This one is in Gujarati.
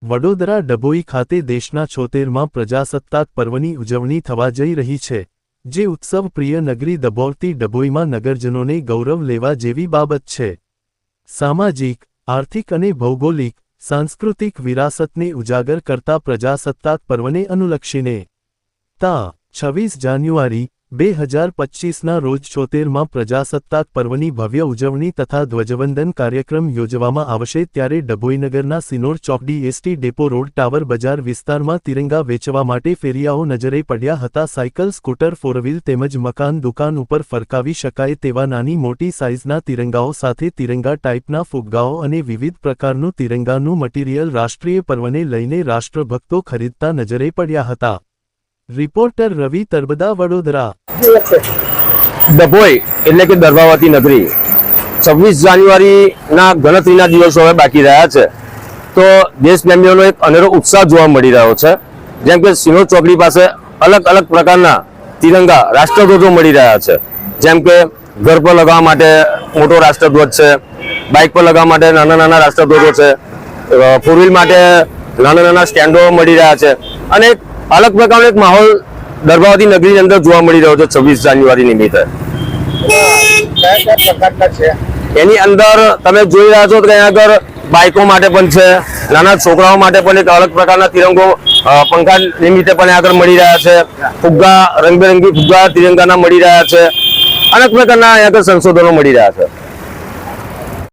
વડોદરા ડભોઈ ખાતે દેશના 76મા પ્રજાસત્તાક પર્વની ઉજવણી થવા જઈ રહી છે, જે ઉત્સવ પ્રિય નગરી દભોળતી ડભોઈમાં નગરજનોને ગૌરવ લેવા જેવી બાબત છે। સામાજિક, આર્થિક અને ભૌગોલિક, સાંસ્કૃતિક વિરાસતને ઉજાગર કરતા પ્રજાસત્તાક પર્વને અનુલક્ષીને તા 26 જાન્યુઆરી 2025ના રોજ 76મા પ્રજાસત્તાક પર્વની ભવ્ય ઉજવણી તથા ધ્વજવંદન કાર્યક્રમ યોજવામાં આવશે। ત્યારે ડભોઈનગરના સિનોર ચોક DST ડેપો રોડ ટાવર બજાર વિસ્તારમાં તિરંગા વેચવા માટે ફેરિયાઓ નજરે પડ્યા હતા। સાયકલ, સ્કૂટર, ફોરવ્હીલ તેમજ મકાન દુકાન ઉપર ફરકાવી શકાય તેવા નાની મોટી સાઇઝના તિરંગાઓ સાથે તિરંગા ટાઈપના ફુગ્ગાઓ અને વિવિધ પ્રકારનું તિરંગાનું મટીરિયલ રાષ્ટ્રીય પર્વને લઈને રાષ્ટ્રભક્તો ખરીદતા નજરે પડ્યા હતા। રિપોર્ટર રવિ તરબદા, વડોદરા। ડભોઈ એટલે કે દર્ભાવતી નગરી 26 જાન્યુઆરીના ગણતરીના દિવસો હવે બાકી રહ્યા છે, તો દેશપ્રેમીઓનો એક અનેરો ઉત્સાહ જોવા મળી રહ્યો છે। જેમ કે સિનોર ચોકડી પાસે અલગ અલગ પ્રકારના તિરંગા રાષ્ટ્રધ્વજો મળી રહ્યા છે। જેમ કે ઘર પર લગાવવા માટે મોટો રાષ્ટ્રધ્વજ છે, બાઇક પર લગાવવા માટે નાના નાના રાષ્ટ્રધ્વજો છે, ફોર વ્હીલ માટે નાના નાના સ્ટેન્ડો મળી રહ્યા છે અને અલગ પ્રકારનો એક માહોલ દર્ભાવતી નગરીની અંદર જોવા મળી રહ્યો છે 26 જાન્યુઆરી નિમિત્તે। એની અંદર તમે જોઈ રહ્યા છો કે અહીંયા આગળ બાઇકો માટે પણ છે, નાના છોકરાઓ માટે પણ એક અલગ પ્રકારના તિરંગો પંખા નિમિત્તે પણ આગળ મળી રહ્યા છે, ફુગ્ગા રંગબેરંગી ફુગ્ગા તિરંગાના મળી રહ્યા છે, અનેક પ્રકારના અહીંયા આગળ સંશોધનો મળી રહ્યા છે।